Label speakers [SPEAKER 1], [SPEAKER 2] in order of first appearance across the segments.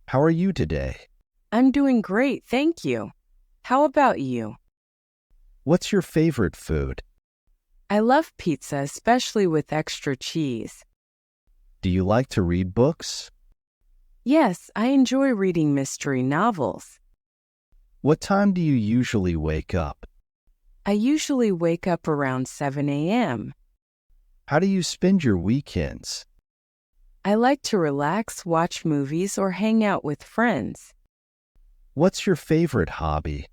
[SPEAKER 1] How are you today?
[SPEAKER 2] I'm doing great, thank you. How about you?
[SPEAKER 1] What's your favorite food?
[SPEAKER 2] I love pizza, especially with extra cheese.
[SPEAKER 1] Do you like to read books?
[SPEAKER 2] Yes, I enjoy reading mystery novels.
[SPEAKER 1] What time do you usually wake up?
[SPEAKER 2] I usually wake up around 7 a.m.
[SPEAKER 1] How do you spend your weekends?
[SPEAKER 2] I like to relax, watch movies, or hang out with friends.
[SPEAKER 1] What's your favorite hobby?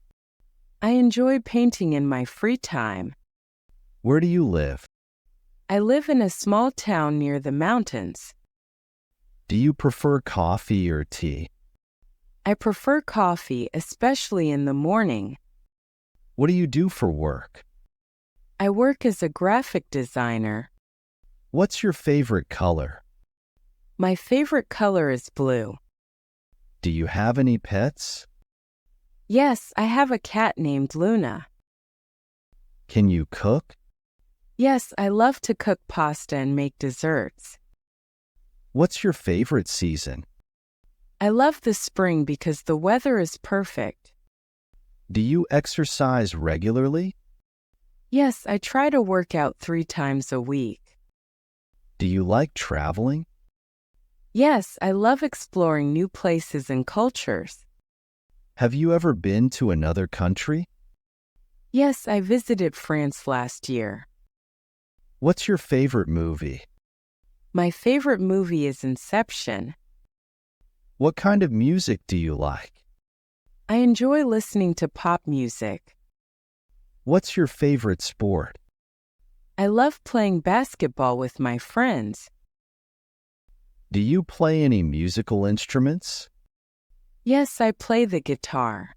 [SPEAKER 2] I enjoy painting in my free time.
[SPEAKER 1] Where do you live?
[SPEAKER 2] I live in a small town near the mountains.
[SPEAKER 1] Do you prefer coffee or tea?
[SPEAKER 2] I prefer coffee, especially in the morning.
[SPEAKER 1] What do you do for work?
[SPEAKER 2] I work as a graphic designer.
[SPEAKER 1] What's your favorite color?
[SPEAKER 2] My favorite color is blue.
[SPEAKER 1] Do you have any pets?
[SPEAKER 2] Yes, I have a cat named Luna.
[SPEAKER 1] Can you cook?
[SPEAKER 2] Yes, I love to cook pasta and make desserts.
[SPEAKER 1] What's your favorite season?
[SPEAKER 2] I love the spring because the weather is perfect.
[SPEAKER 1] Do you exercise regularly?
[SPEAKER 2] Yes, I try to work out 3 times a week.
[SPEAKER 1] Do you like traveling?
[SPEAKER 2] Yes, I love exploring new places and cultures.
[SPEAKER 1] Have you ever been to another country?
[SPEAKER 2] Yes, I visited France last year.
[SPEAKER 1] What's your favorite movie?
[SPEAKER 2] My favorite movie is Inception.
[SPEAKER 1] What kind of music do you like?
[SPEAKER 2] I enjoy listening to pop music.
[SPEAKER 1] What's your favorite sport?
[SPEAKER 2] I love playing basketball with my friends.
[SPEAKER 1] Do you play any musical instruments?
[SPEAKER 2] Yes, I play the guitar.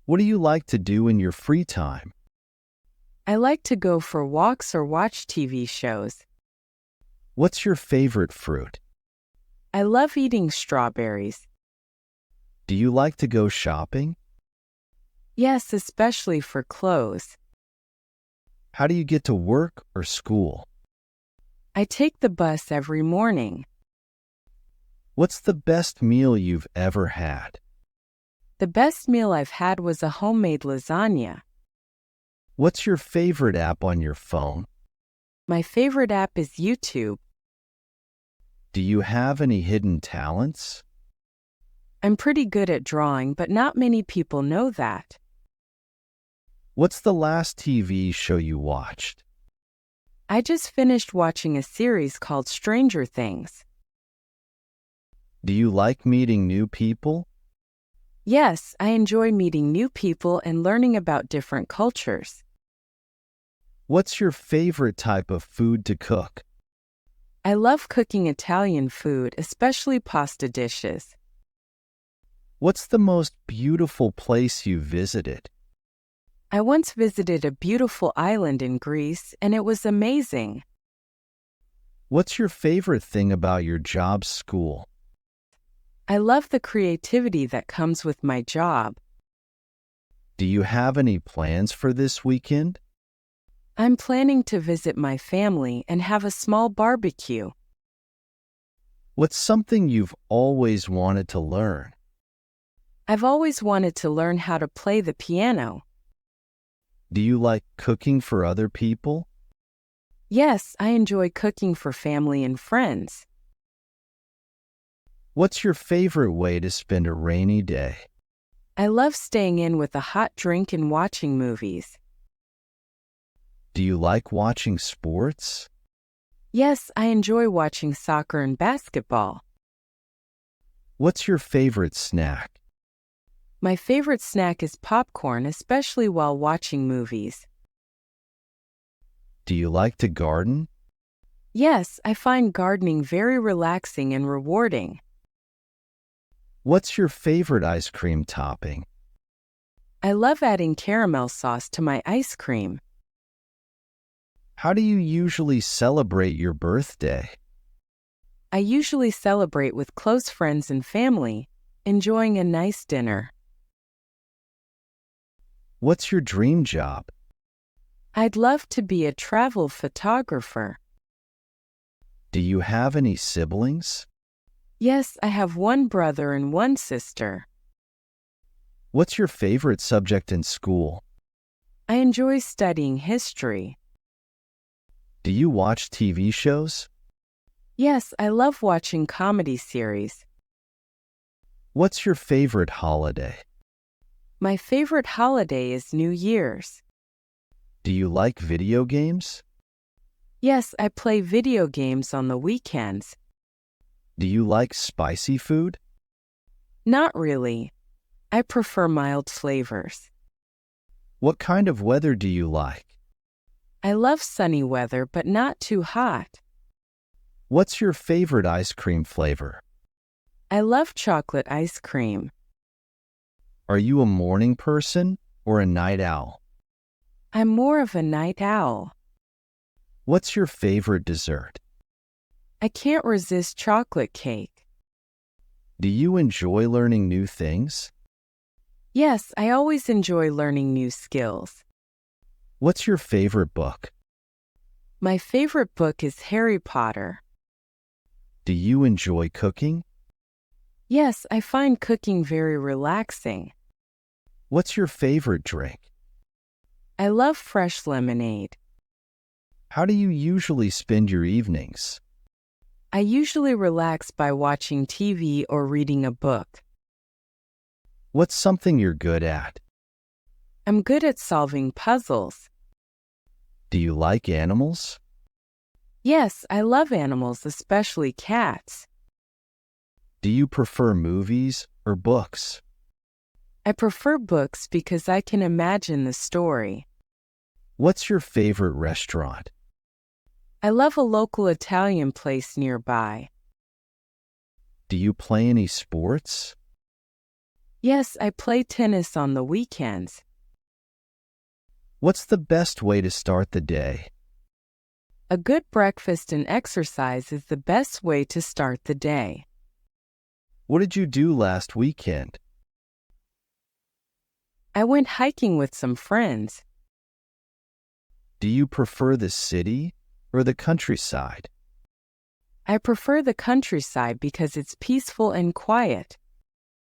[SPEAKER 1] What do you like to do in your free time?
[SPEAKER 2] I like to go for walks or watch TV shows.
[SPEAKER 1] What's your favorite fruit?
[SPEAKER 2] I love eating strawberries.
[SPEAKER 1] Do you like to go shopping?
[SPEAKER 2] Yes, especially for clothes.
[SPEAKER 1] How do you get to work or school?
[SPEAKER 2] I take the bus every morning.
[SPEAKER 1] What's the best meal you've ever had?
[SPEAKER 2] The best meal I've had was a homemade lasagna.
[SPEAKER 1] What's your favorite app on your phone?
[SPEAKER 2] My favorite app is YouTube.
[SPEAKER 1] Do you have any hidden talents?
[SPEAKER 2] I'm pretty good at drawing, but not many people know that.
[SPEAKER 1] What's the last TV show you watched?
[SPEAKER 2] I just finished watching a series called Stranger Things.
[SPEAKER 1] Do you like meeting new people?
[SPEAKER 2] Yes, I enjoy meeting new people and learning about different cultures.
[SPEAKER 1] What's your favorite type of food to cook?
[SPEAKER 2] I love cooking Italian food, especially pasta dishes.
[SPEAKER 1] What's the most beautiful place you visited?
[SPEAKER 2] I once visited a beautiful island in Greece, and it was amazing.
[SPEAKER 1] What's your favorite thing about your job school?
[SPEAKER 2] I love the creativity that comes with my job.
[SPEAKER 1] Do you have any plans for this weekend?
[SPEAKER 2] I'm planning to visit my family and have a small barbecue.
[SPEAKER 1] What's something you've always wanted to learn?
[SPEAKER 2] I've always wanted to learn how to play the piano.
[SPEAKER 1] Do you like cooking for other people?
[SPEAKER 2] Yes, I enjoy cooking for family and friends.
[SPEAKER 1] What's your favorite way to spend a rainy day?
[SPEAKER 2] I love staying in with a hot drink and watching movies.
[SPEAKER 1] Do you like watching sports?
[SPEAKER 2] Yes, I enjoy watching soccer and basketball.
[SPEAKER 1] What's your favorite snack?
[SPEAKER 2] My favorite snack is popcorn, especially while watching movies.
[SPEAKER 1] Do you like to garden?
[SPEAKER 2] Yes, I find gardening very relaxing and rewarding.
[SPEAKER 1] What's your favorite ice cream topping?
[SPEAKER 2] I love adding caramel sauce to my ice cream.
[SPEAKER 1] How do you usually celebrate your birthday?
[SPEAKER 2] I usually celebrate with close friends and family, enjoying a nice dinner.
[SPEAKER 1] What's your dream job?
[SPEAKER 2] I'd love to be a travel photographer.
[SPEAKER 1] Do you have any siblings?
[SPEAKER 2] Yes, I have one brother and one sister.
[SPEAKER 1] What's your favorite subject in school?
[SPEAKER 2] I enjoy studying history.
[SPEAKER 1] Do you watch TV shows?
[SPEAKER 2] Yes, I love watching comedy series.
[SPEAKER 1] What's your favorite holiday?
[SPEAKER 2] My favorite holiday is New Year's.
[SPEAKER 1] Do you like video games?
[SPEAKER 2] Yes, I play video games on the weekends.
[SPEAKER 1] Do you like spicy food?
[SPEAKER 2] Not really. I prefer mild flavors.
[SPEAKER 1] What kind of weather do you like?
[SPEAKER 2] I love sunny weather, but not too hot.
[SPEAKER 1] What's your favorite ice cream flavor?
[SPEAKER 2] I love chocolate ice cream.
[SPEAKER 1] Are you a morning person or a night owl?
[SPEAKER 2] I'm more of a night owl.
[SPEAKER 1] What's your favorite dessert?
[SPEAKER 2] I can't resist chocolate cake.
[SPEAKER 1] Do you enjoy learning new things?
[SPEAKER 2] Yes, I always enjoy learning new skills.
[SPEAKER 1] What's your favorite book?
[SPEAKER 2] My favorite book is Harry Potter.
[SPEAKER 1] Do you enjoy cooking?
[SPEAKER 2] Yes, I find cooking very relaxing.
[SPEAKER 1] What's your favorite drink?
[SPEAKER 2] I love fresh lemonade.
[SPEAKER 1] How do you usually spend your evenings?
[SPEAKER 2] I usually relax by watching TV or reading a book.
[SPEAKER 1] What's something you're good at?
[SPEAKER 2] I'm good at solving puzzles.
[SPEAKER 1] Do you like animals?
[SPEAKER 2] Yes, I love animals, especially cats.
[SPEAKER 1] Do you prefer movies or books?
[SPEAKER 2] I prefer books because I can imagine the story.
[SPEAKER 1] What's your favorite restaurant?
[SPEAKER 2] I love a local Italian place nearby.
[SPEAKER 1] Do you play any sports?
[SPEAKER 2] Yes, I play tennis on the weekends.
[SPEAKER 1] What's the best way to start the day?
[SPEAKER 2] A good breakfast and exercise is the best way to start the day.
[SPEAKER 1] What did you do last weekend?
[SPEAKER 2] I went hiking with some friends.
[SPEAKER 1] Do you prefer the city or the countryside?
[SPEAKER 2] I prefer the countryside because it's peaceful and quiet.